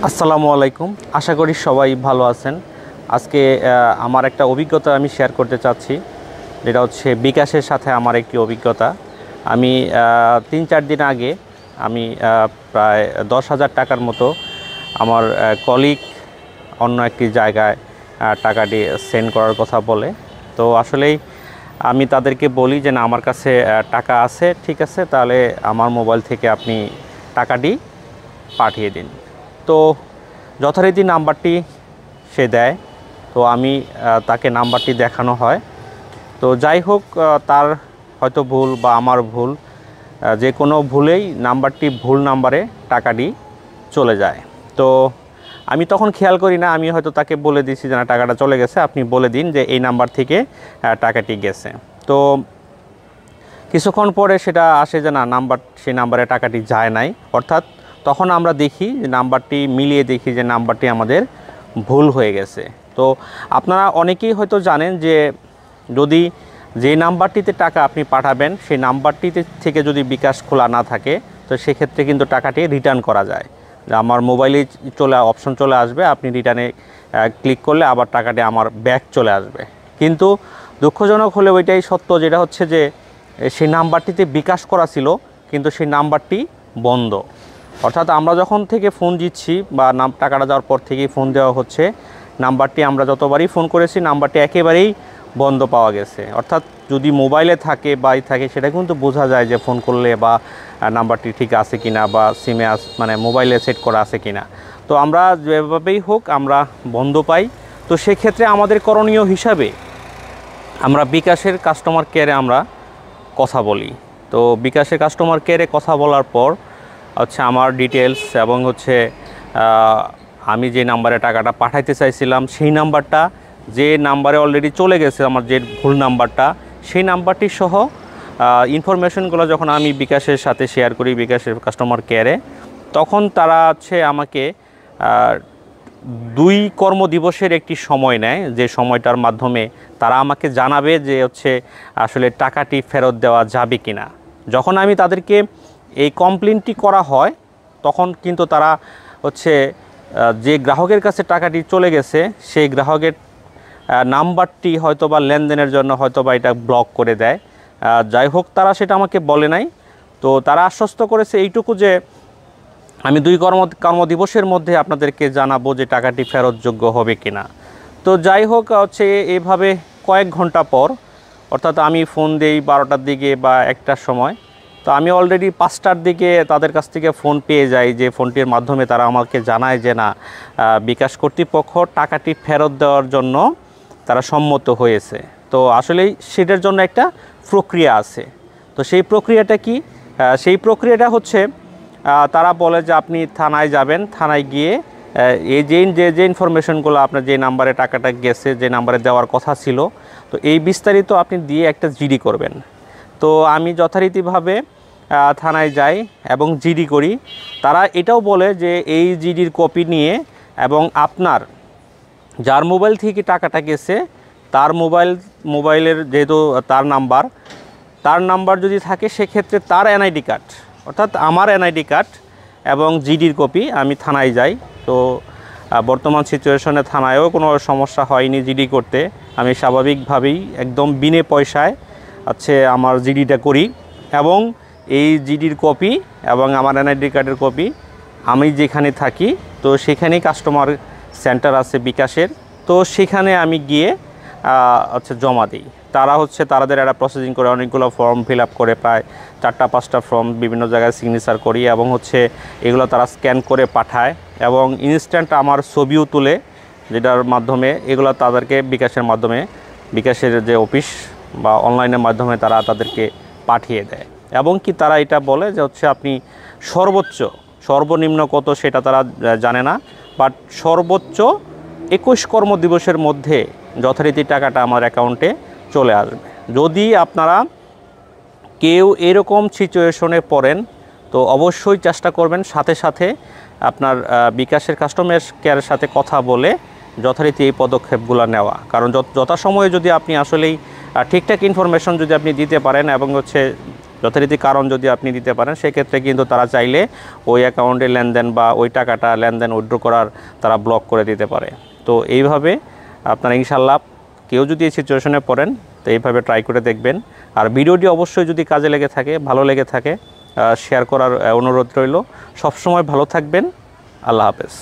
আসসালামু আলাইকুম। আশা করি সবাই ভালো আছেন। আজকে আমার একটা অভিজ্ঞতা আমি শেয়ার করতে চাচ্ছি, যেটা হচ্ছে বিকাশের সাথে আমার একটি অভিজ্ঞতা। আমি ৩-৪ দিন আগে আমি প্রায় ১০,০০০ টাকার মতো আমার কলিগ অন্য একটি জায়গায় টাকাটি সেন্ড করার কথা বলে। তো আসলেই আমি তাদেরকে বলি যে না, আমার কাছে টাকা আছে, ঠিক আছে, তাহলে আমার মোবাইল থেকে আপনি টাকাটি পাঠিয়ে দিন। তো যথারীতি নাম্বারটি সে দেয়, তো আমি তাকে নাম্বারটি দেখানো হয়। তো যাই হোক, তার হয়তো ভুল বা আমার ভুল, যে কোনো ভুলেই নাম্বারটি ভুল নাম্বারে টাকাটি চলে যায়। তো আমি তখন খেয়াল করি না, আমি হয়তো তাকে বলে দিয়েছি যে না, টাকাটা চলে গেছে, আপনি বলে দিন যে এই নাম্বার থেকে টাকাটি গেছে। তো কিছুক্ষণ পরে সেটা আসে যে না, সেই নাম্বারে টাকাটি যায় নাই। অর্থাৎ তখন আমরা দেখি যে নাম্বারটি মিলিয়ে দেখি যে নাম্বারটি আমাদের ভুল হয়ে গেছে। তো আপনারা অনেকেই হয়তো জানেন যে যদি যে নাম্বারটিতে টাকা আপনি পাঠাবেন সেই নাম্বারটিতে থেকে যদি বিকাশ খোলা না থাকে, তো সেক্ষেত্রে কিন্তু টাকাটি রিটার্ন করা যায়। আমার মোবাইলে অপশন চলে আসবে, আপনি রিটার্নে ক্লিক করলে আবার টাকাটি আমার ব্যাক চলে আসবে। কিন্তু দুঃখজনক হলে ওইটাই সত্য, যেটা হচ্ছে যে সেই নাম্বারটিতে বিকাশ করা ছিল, কিন্তু সেই নাম্বারটি বন্ধ। অর্থাৎ আমরা যখন থেকে ফোন দিচ্ছি বা টাকাটা যাওয়ার পর থেকেই ফোন দেওয়া হচ্ছে, নাম্বারটি আমরা যতবারই ফোন করেছি নাম্বারটি একেবারেই বন্ধ পাওয়া গেছে। অর্থাৎ যদি মোবাইলে থাকে বা থাকে, সেটা কিন্তু বোঝা যায় যে ফোন করলে বা নাম্বারটি ঠিক আছে কিনা বা সিমে মানে মোবাইলে সেট করা আছে কিনা। তো আমরা যেভাবেই হোক আমরা বন্ধ পাই। তো সেক্ষেত্রে আমাদের করণীয় হিসাবে আমরা বিকাশের কাস্টমার কেয়ারে আমরা কথা বলি। তো বিকাশের কাস্টমার কেয়ারে কথা বলার পর হচ্ছে আমার ডিটেলস এবং হচ্ছে আমি যে নাম্বারে টাকাটা পাঠাইতে চাইছিলাম সেই নাম্বারটা, যে নাম্বারে অলরেডি চলে গেছে আমার যে ভুল নাম্বারটা, সেই নাম্বারটি সহ ইনফরমেশনগুলো যখন আমি বিকাশের সাথে শেয়ার করি বিকাশের কাস্টমার কেয়ারে, তখন তারা হচ্ছে আমাকে 2 কর্মদিবসের একটি সময় নেয়, যে সময়টার মাধ্যমে তারা আমাকে জানাবে যে হচ্ছে আসলে টাকাটি ফেরত দেওয়া যাবে কিনা। যখন আমি তাদেরকে এই কমপ্লেনটি করা হয়, তখন কিন্তু তারা হচ্ছে যে গ্রাহকের কাছে টাকাটি চলে গেছে সেই গ্রাহকের নাম্বারটি হয়তোবা লেনদেনের জন্য হয়তোবা এটা ব্লক করে দেয়। যাই হোক, তারা সেটা আমাকে বলে নাই। তো তারা আশ্বস্ত করেছে এইটুকু যে আমি 2 কর্মদিবসের মধ্যে আপনাদেরকে জানাবো যে টাকাটি ফেরতযোগ্য হবে কিনা। তো যাই হোক, হচ্ছে এইভাবে কয়েক ঘন্টা পর, অর্থাৎ আমি ফোন দেই 12টার দিকে বা 1টার সময়, তো আমি অলরেডি 5টার দিকে তাদের কাছ থেকে ফোন পেয়ে যাই, যে ফোনটির মাধ্যমে তারা আমাকে জানায় যে না, বিকাশ কর্তৃপক্ষ টাকাটি ফেরত দেওয়ার জন্য তারা সম্মত হয়েছে। তো আসলেই সেটার জন্য একটা প্রক্রিয়া আছে। তো সেই প্রক্রিয়াটা কি? সেই প্রক্রিয়াটা হচ্ছে তারা বলে যে আপনি থানায় যাবেন, থানায় গিয়ে এই যে ইনফরমেশনগুলো আপনার যে নাম্বারে টাকাটা গেছে, যে নাম্বারে দেওয়ার কথা ছিল, তো এই বিস্তারিত আপনি দিয়ে একটা জিডি করবেন। তো আমি যথারীতিভাবে থানায় যাই এবং জিডি করি। তারা এটাও বলে যে এই জিডির কপি নিয়ে এবং আপনার যার মোবাইল থেকে টাকাটা গেছে তার মোবাইলের যেহেতু তার নাম্বার যদি থাকে, সেক্ষেত্রে তার এনআইডি কার্ড, অর্থাৎ আমার এনআইডি কার্ড এবং জিডির কপি আমি থানায় যাই। তো বর্তমান সিচুয়েশনে থানায়ও কোনো সমস্যা হয়নি জিডি করতে। আমি স্বাভাবিকভাবেই একদম বিনে পয়সায় আমার জিডিটা করি এবং এই জিডির কপি এবং আমার এনআইডি কার্ডের কপি আমি যেখানে থাকি, তো সেখানেই কাস্টমার সেন্টার আছে বিকাশের, তো সেখানে আমি গিয়ে জমা দিই। তাদের একটা প্রসেসিং করে অনেকগুলো ফর্ম ফিল আপ করে, প্রায় 4টা-5টা ফর্ম বিভিন্ন জায়গায় সিগনেচার করি এবং এগুলো তারা স্ক্যান করে পাঠায় এবং ইনস্ট্যান্ট আমার ছবিও তুলে, যেটার মাধ্যমে এগুলো তাদেরকে বিকাশের যে অফিস বা অনলাইনের মাধ্যমে তারা তাদেরকে পাঠিয়ে দেয়। এবং কি তারা এটা বলে যে আপনি সর্বনিম্ন কত সেটা তারা জানে না, বাট সর্বোচ্চ 21 কর্মদিবসের মধ্যে যথারীতি টাকাটা আমার অ্যাকাউন্টে চলে আসবে। যদি আপনারা কেউ এরকম সিচুয়েশনে পড়েন, তো অবশ্যই চেষ্টা করবেন সাথে সাথে আপনার বিকাশের কাস্টমার কেয়ারের সাথে কথা বলে যথারীতি এই পদক্ষেপগুলো নেওয়া। কারণ যথাসময়ে যদি আপনি আসলেই ঠিকঠাক ইনফরমেশন যদি আপনি দিতে পারেন এবং যথারীতি কারণ যদি আপনি দিতে পারেন, সেক্ষেত্রে কিন্তু তারা চাইলে ওই অ্যাকাউন্টে লেনদেন বা ওই টাকাটা লেনদেন উইথড্র করার তারা ব্লক করে দিতে পারে। তো এইভাবে আপনারা ইনশাল্লাহ কেউ যদি এই সিচুয়েশনে পড়েন তো এইভাবে ট্রাই করে দেখবেন। আর ভিডিওটি অবশ্যই যদি কাজে লেগে থাকে, ভালো লেগে থাকে, শেয়ার করার অনুরোধ রইল। সবসময় ভালো থাকবেন। আল্লাহ হাফেজ।